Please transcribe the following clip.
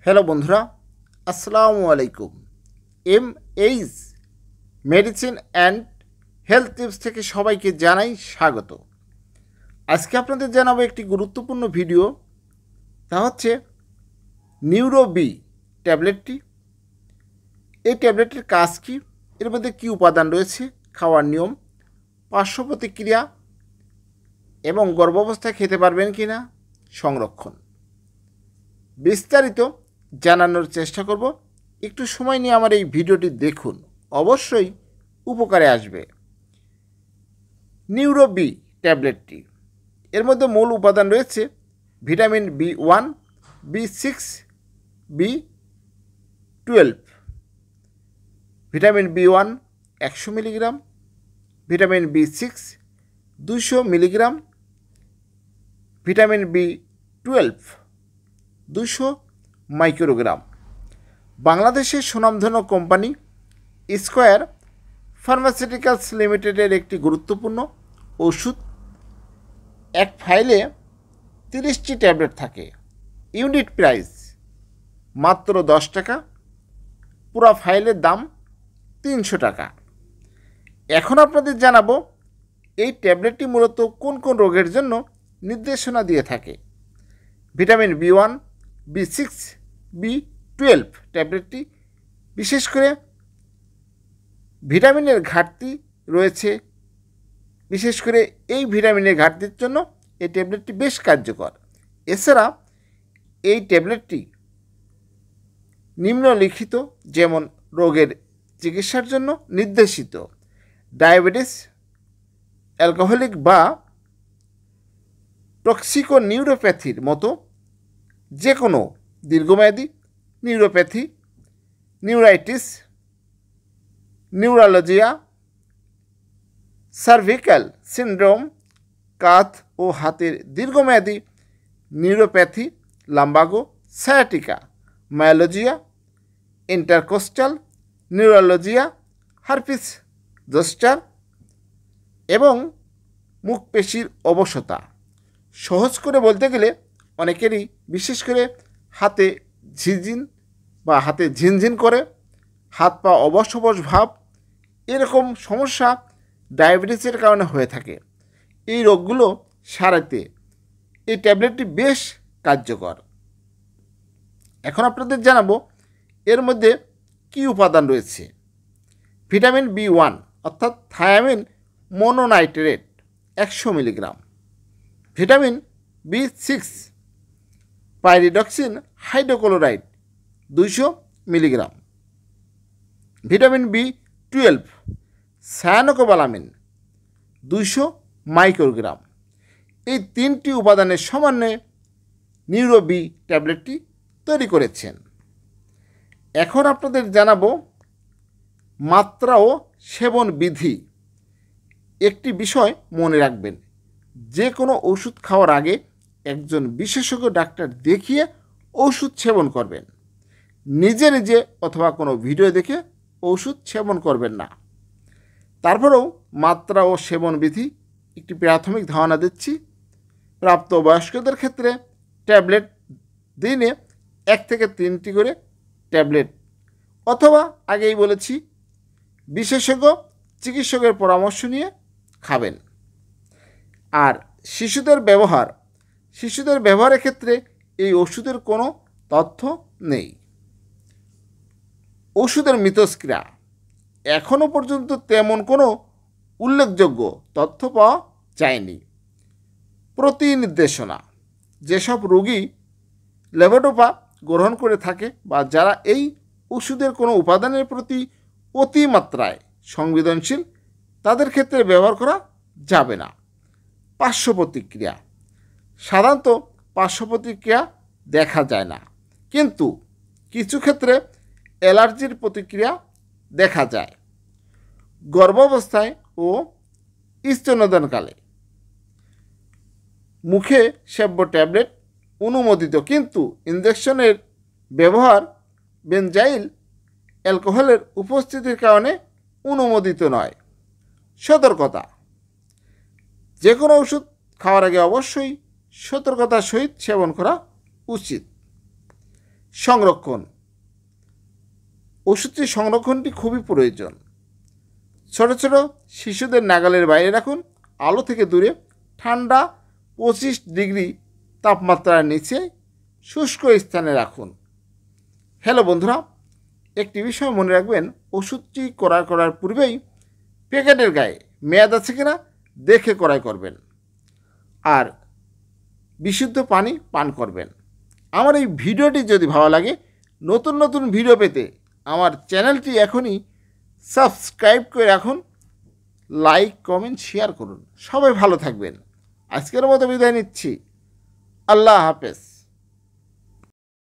Hello বন্ধুরা, আসসালামু আলাইকুম। H medicine and health tips থেকে সবাইকে জানাই স্বাগত। আজকে আপনাদের জানাবো একটি গুরুত্বপূর্ণ ভিডিও, তা হচ্ছে নিউরো বি ট্যাবলেটটি। এই ট্যাবলেটের কাজ কী, এর মধ্যে কী উপাদান রয়েছে, খাওয়ার নিয়ম, পার্শ্ব প্রতিক্রিয়া এবং গর্ভাবস্থায় খেতে পারবেন কি না, সংরক্ষণ বিস্তারিত জানানোর চেষ্টা করব। একটু সময় নিয়ে আমার এই ভিডিওটি দেখুন, অবশ্যই উপকারে আসবে। নিউরো বি ট্যাবলেটটি, এর মধ্যে মূল উপাদান রয়েছে vitamin B1, B6, B12। Vitamin B1 100 milligram, vitamin B6 200 milligram, vitamin B12 200 microgram. বাংলাদেশের সুনামধন্য কোম্পানি স্কয়ার ফার্মাসিউটিক্যালস লিমিটেডের একটি গুরুত্বপূর্ণ ওষুধ। এক ফাইলে 30টি ট্যাবলেট থাকে। ইউনিট প্রাইস মাত্র 10 টাকা, পুরো ফাইলের দাম 300 টাকা। এখন আপনাদের জানাবো এই ট্যাবলেটটি মূলত কোন কোন রোগের জন্য নির্দেশনা দিয়ে থাকে। ভিটামিন B1, B6, B12 ট্যাবলেটটি বিশেষ করে ভিটামিনের ঘাটতি রয়েছে, বিশেষ করে এই ভিটামিনের ঘাটতির জন্য এই ট্যাবলেটটি বেশ কার্যকর। এছাড়া এই ট্যাবলেটটি নিম্নলিখিত যেমন রোগের চিকিৎসার জন্য নির্দেশিত: ডায়াবেটিস, অ্যালকোহলিক বা টক্সিকো নিউরোপ্যাথির মতো যে কোনো দীর্ঘমেয়াদী neuropathy, neuritis, neuralgia, cervical syndrome, কাঁধ ও হাতের দীর্ঘমেয়াদী neuropathy, lumbago, sciatica, myalgia, intercostal neuralgia, herpes zoster এবং মুখপেশির অবশতা। সহজ করে বলতে গেলে অনেকেরই বিশেষ করে হাতে ঝিনঝিন করে, হাত পা অবশ অবশ ভাব, এরকম সমস্যা ডায়াবেটিসের কারণে হয়ে থাকে। এই রোগগুলো সারাতে এই ট্যাবলেটটি বেশ কার্যকর। এখন আপনাদের জানাবো এর মধ্যে কী উপাদান রয়েছে। ভিটামিন B1 অর্থাৎ thiamine mononitrate 100 milligram, vitamin B6 pyridoxine hydrochloride 200 milligram, vitamin B12 cyanocobalamin 200 microgram. এই 3টি উপাদানের সমন্বয়ে নিউরো বি ট্যাবলেটটি তৈরি করেছেন। এখন আপনাদের জানাবো মাত্রা ও সেবন বিধি। একটি বিষয় মনে রাখবেন, যে কোনো ওষুধ খাওয়ার আগে একজন বিশেষজ্ঞ ডাক্তার দেখিয়ে ওষুধ সেবন করবেন। নিজে নিজে অথবা কোনো ভিডিও দেখে ওষুধ সেবন করবেন না। তারপরেও মাত্রা ও সেবন বিধি একটি প্রাথমিক ধারণা দিচ্ছি। প্রাপ্তবয়স্কদের ক্ষেত্রে ট্যাবলেট দিনে 1 থেকে 3টি করে ট্যাবলেট, অথবা আগেই বলেছি বিশেষজ্ঞ চিকিৎসকের পরামর্শ নিয়ে খাবেন। আর শিশুদের ব্যবহারের ক্ষেত্রে এই ওষুধের কোনো তথ্য নেই। ওষুধের মিথস্ক্রিয়া, এখনও পর্যন্ত তেমন কোনো উল্লেখযোগ্য তথ্য পাওয়া যায়নি। প্রতি নির্দেশনা, যেসব রোগী লেভোডোপা গ্রহণ করে থাকে বা যারা এই ওষুধের কোনো উপাদানের প্রতি অতিমাত্রায় সংবেদনশীল, তাদের ক্ষেত্রে ব্যবহার করা যাবে না। পার্শ্ব প্রতিক্রিয়া, সাধারণত পার্শ্ব প্রতিক্রিয়া দেখা যায় না, কিন্তু কিছু ক্ষেত্রে অ্যালার্জির প্রতিক্রিয়া দেখা যায়। গর্ভাবস্থায় ও স্তন্যদানকালে মুখে সেব্য ট্যাবলেট অনুমোদিত, কিন্তু ইনজেকশনের ব্যবহার বেনজাইল অ্যালকোহলের উপস্থিতির কারণে অনুমোদিত নয়। সতর্কতা, যে কোনো ওষুধ খাওয়ার আগে অবশ্যই সতর্কতার সহিত সেবন করা উচিত। সংরক্ষণ। ওষুধটি সংরক্ষণটি খুবই প্রয়োজন। ছোট ছোট শিশুদের নাগালের বাইরে রাখুন, আলো থেকে দূরে, ঠান্ডা 25 ডিগ্রি তাপমাত্রার নিচে শুষ্ক স্থানে রাখুন। হ্যালো বন্ধুরা, একটি বিষয় মনে রাখবেন, ওষুধটি ক্রয় করার পূর্বেই প্যাকেটের গায়ে মেয়াদ আছে কিনা দেখে ক্রয় করবেন, আর বিশুদ্ধ পানি পান করবেন। আমার এই ভিডিওটি যদি ভালো লাগে, নতুন নতুন ভিডিও পেতে আমার চ্যানেলটি এখনই সাবস্ক্রাইব করে রাখুন, লাইক কমেন্ট শেয়ার করুন। সবাই ভালো থাকবেন। আজকের মতো বিদায় নিচ্ছি। আল্লাহ হাফেজ।